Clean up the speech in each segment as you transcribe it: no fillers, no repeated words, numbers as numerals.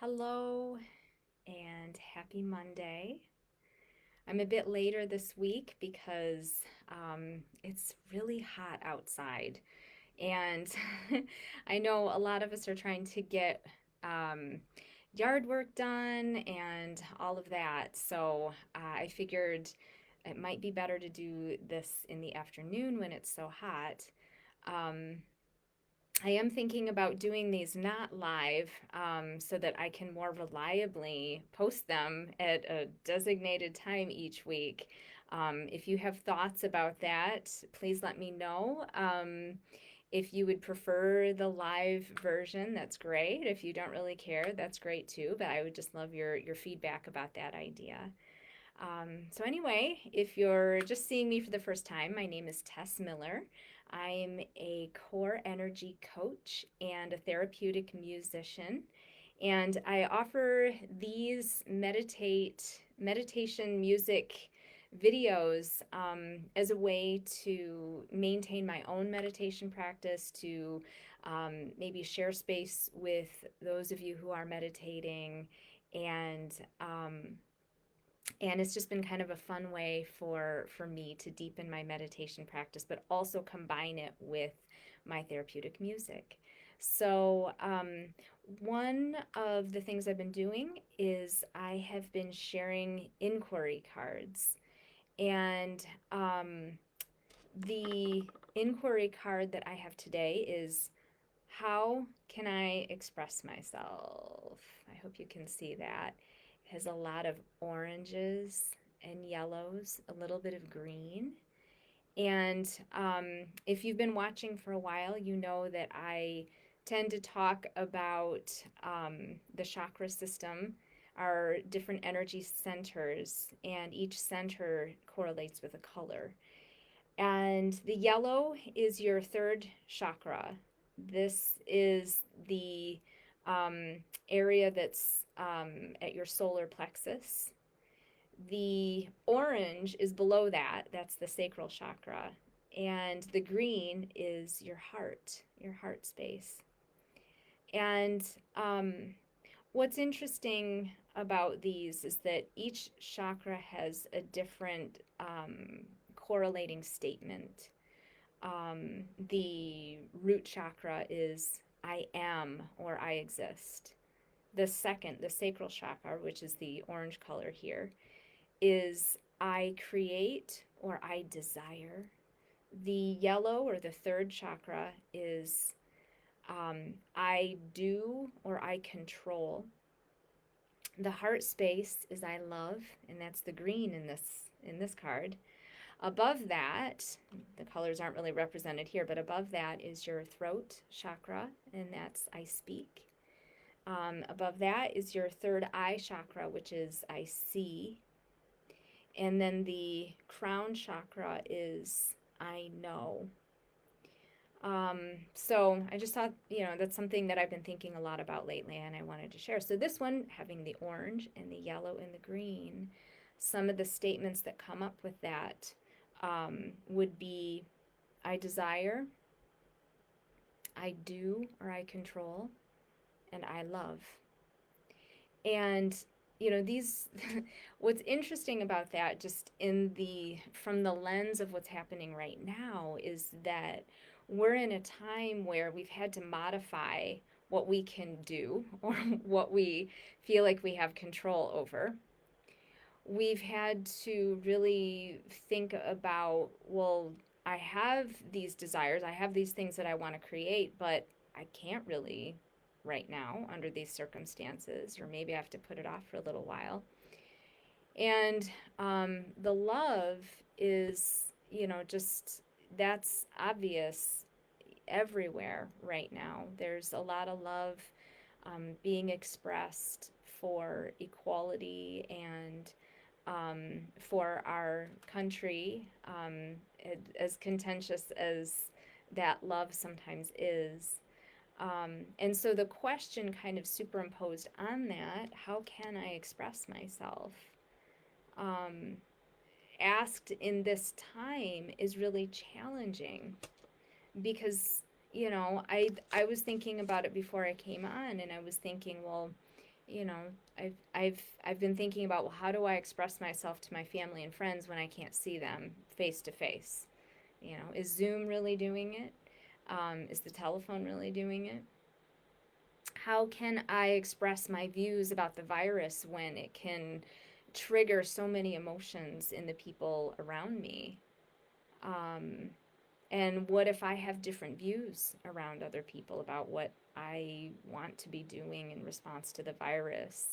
Hello and happy Monday. I'm a bit later this week because it's really hot outside. And I know a lot of us are trying to get um, yard work done and all of that. So I figured it might be better to do this in the afternoon when it's so hot. Um, I am thinking about doing these not live so that I can more reliably post them at a designated time each week. If you have thoughts about that, please let me know. If you would prefer the live version, that's great. If you don't really care, that's great too. But I would just love your feedback about that idea. So anyway, if you're just seeing me for the first time, my name is Tess Miller. I'm a core energy coach and a therapeutic musician. And I offer these meditation music videos as a way to maintain my own meditation practice, to maybe share space with those of you who are meditating, and and it's just been kind of a fun way for me to deepen my meditation practice, but also combine it with my therapeutic music. So one of the things I've been doing is I have been sharing inquiry cards. And the inquiry card that I have today is, how can I express myself? I hope you can see that. It has a lot of oranges and yellows, a little bit of green. And if you've been watching for a while, you know that I tend to talk about the chakra system, our different energy centers, and each center correlates with a color. And the yellow is your third chakra. This is the um, area that's at your solar plexus. The orange is below that, that's the sacral chakra. And the green is your heart space. And what's interesting about these is that each chakra has a different correlating statement. The root chakra is I am or I exist. The second, the sacral chakra, which is the orange color here, is I create or I desire. The yellow or the third chakra is I do or I control. The heart space is I love, and that's the green in this card. Above that, the colors aren't really represented here, but above that is your throat chakra, and that's I speak. Above that is your third eye chakra, which is I see. And then the crown chakra is I know. So I just thought, that's something that I've been thinking a lot about lately, and I wanted to share. So this one, having the orange and the yellow and the green, some of the statements that come up with that would be I desire, I do or I control, and I love. And these what's interesting about that, just from the lens of what's happening right now, is that we're in a time where we've had to modify what we can do or what we feel like we have control over. We've had to really think about, well, I have these desires, I have these things that I want to create, but I can't really right now under these circumstances, or maybe I have to put it off for a little while. And the love is, just that's obvious everywhere right now. There's a lot of love being expressed for equality and for our country, as contentious as that love sometimes is. And so the question kind of superimposed on that, how can I express myself? Um, Asked in this time is really challenging because I was thinking about it before I came on, and I was thinking, well, you know, I've been thinking about, well, how do I express myself to my family and friends when I can't see them face to face? You know, is Zoom really doing it? Is the telephone really doing it? How can I express my views about the virus when it can trigger so many emotions in the people around me? Um, and what if I have different views around other people about what I want to be doing in response to the virus?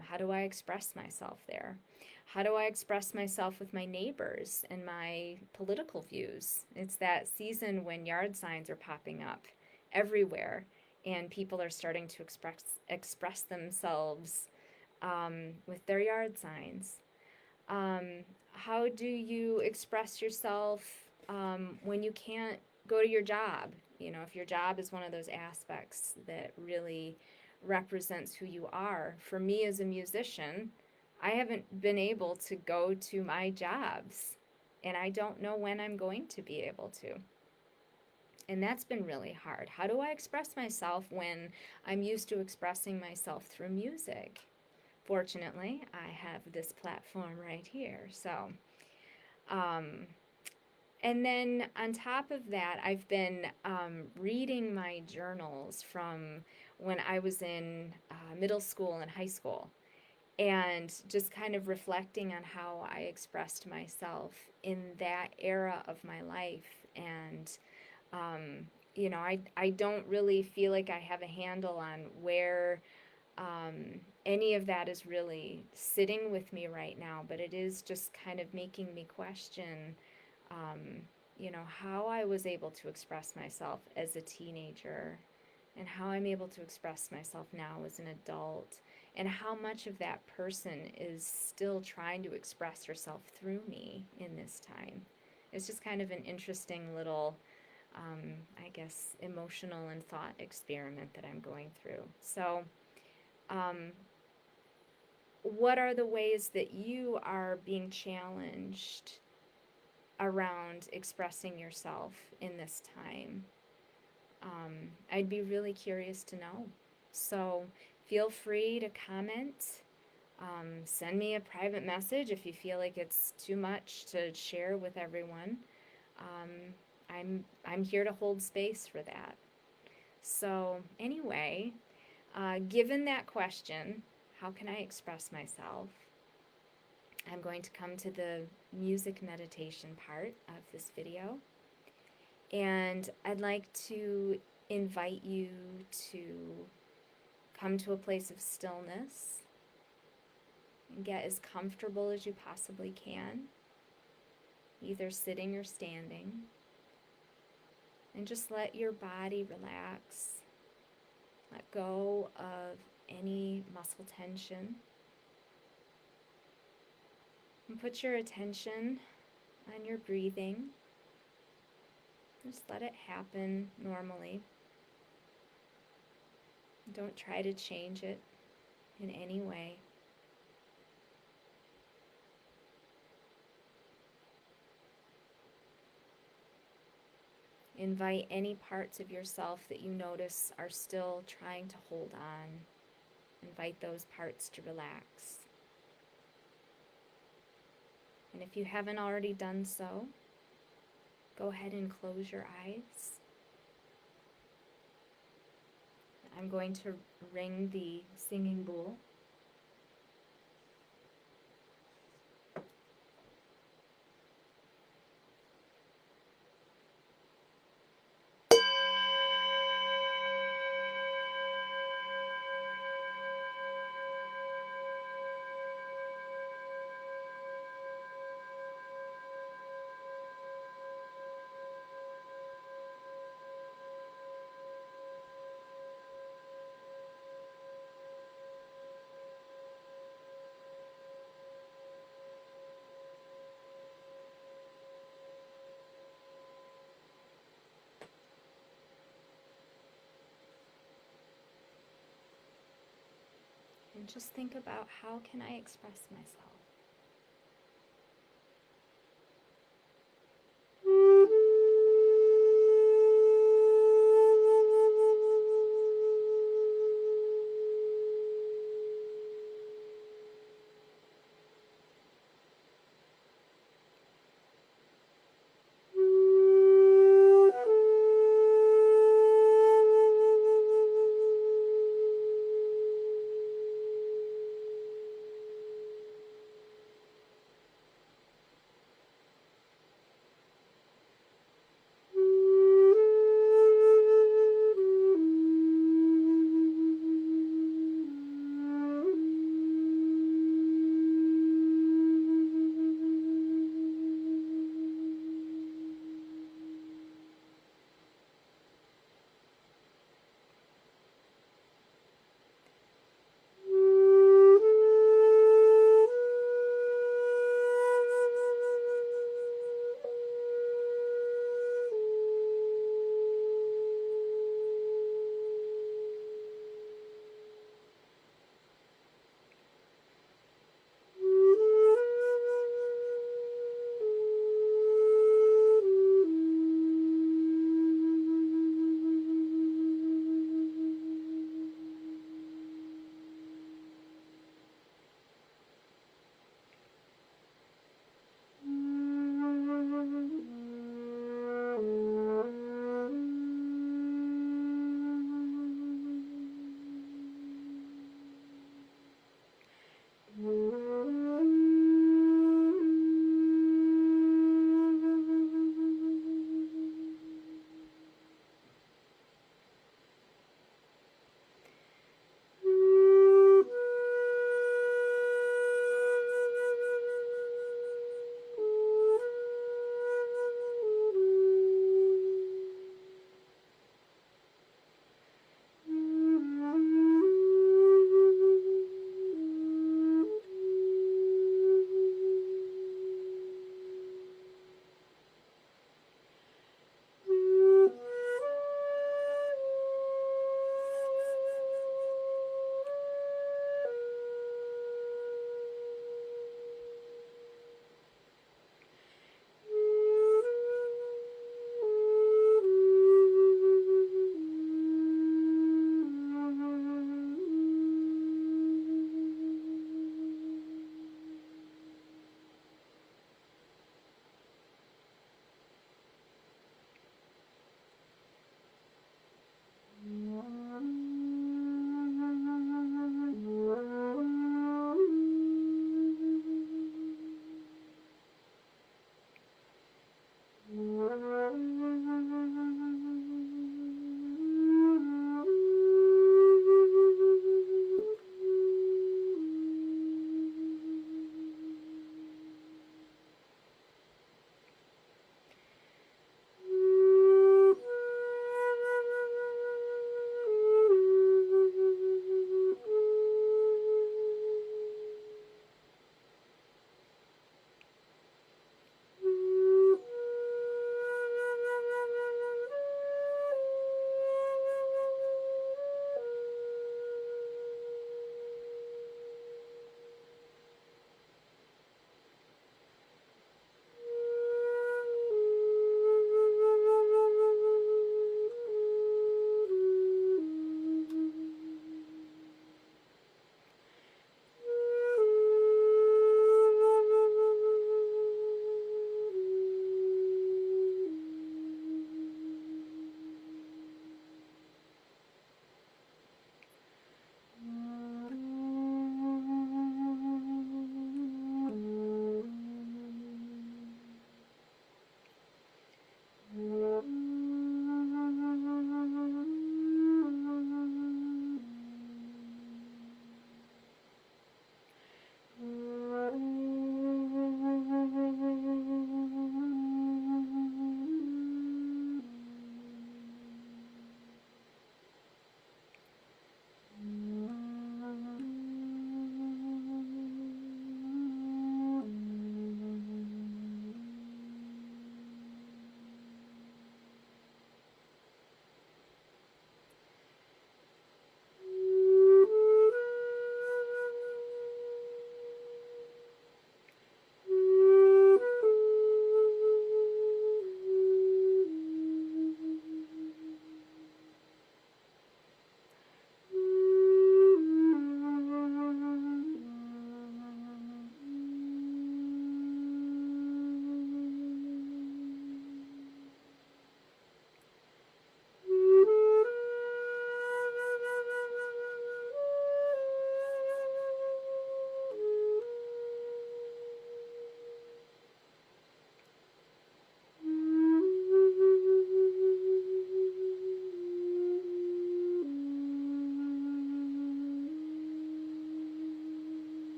How do I express myself there? How do I express myself with my neighbors and my political views? It's that season when yard signs are popping up everywhere and people are starting to express themselves with their yard signs. How do you express yourself when you can't go to your job? You know, if your job is one of those aspects that really represents who you are. For me as a musician, I haven't been able to go to my jobs, and I don't know when I'm going to be able to. And that's been really hard. How do I express myself when I'm used to expressing myself through music? Fortunately, I have this platform right here. So, um, and then on top of that, I've been reading my journals from when I was in middle school and high school, and just kind of reflecting on how I expressed myself in that era of my life. And, um, you know, I don't really feel like I have a handle on where any of that is really sitting with me right now, but it is just kind of making me question, um, you know, how I was able to express myself as a teenager and how I'm able to express myself now as an adult, and how much of that person is still trying to express herself through me in this time. It's just kind of an interesting little, I guess, emotional and thought experiment that I'm going through. So, um, what are the ways that you are being challenged around expressing yourself in this time? I'd be really curious to know. So feel free to comment. Send me a private message if you feel like it's too much to share with everyone. Um, I'm here to hold space for that. So anyway, given that question, how can I express myself? I'm going to come to the music meditation part of this video. And I'd like to invite you to come to a place of stillness and get as comfortable as you possibly can, either sitting or standing. And just let your body relax. Let go of any muscle tension. And put your attention on your breathing. Just let it happen normally. Don't try to change it in any way. Invite any parts of yourself that you notice are still trying to hold on. Invite those parts to relax. And if you haven't already done so, go ahead and close your eyes. I'm going to ring the singing bowl. And just think about, how can I express myself?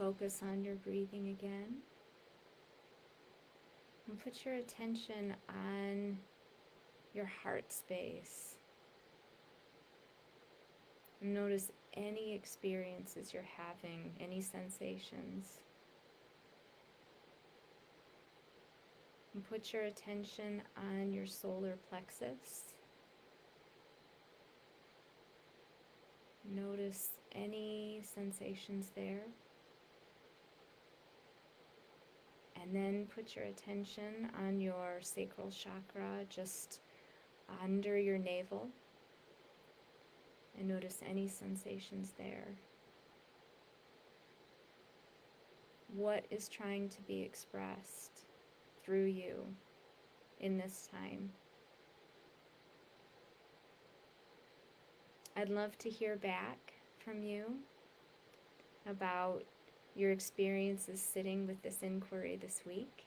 focus on your breathing again. And put your attention on your heart space. And notice any experiences you're having, any sensations. And put your attention on your solar plexus. Notice any sensations there. And then put your attention on your sacral chakra, just under your navel. And notice any sensations there. What is trying to be expressed through you in this time? I'd love to hear back from you about your experiences sitting with this inquiry this week.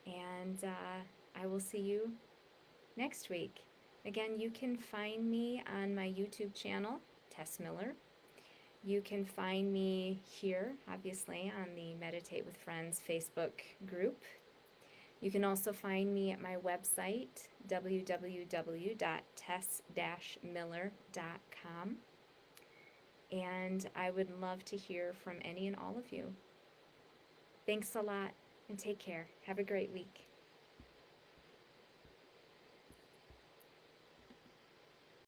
And I will see you next week. Again, you can find me on my YouTube channel, Tess Miller. You can find me here, obviously, on the Meditate with Friends Facebook group. You can also find me at my website, www.tess-miller.com. And I would love to hear from any and all of you. Thanks a lot, and take care. Have a great week.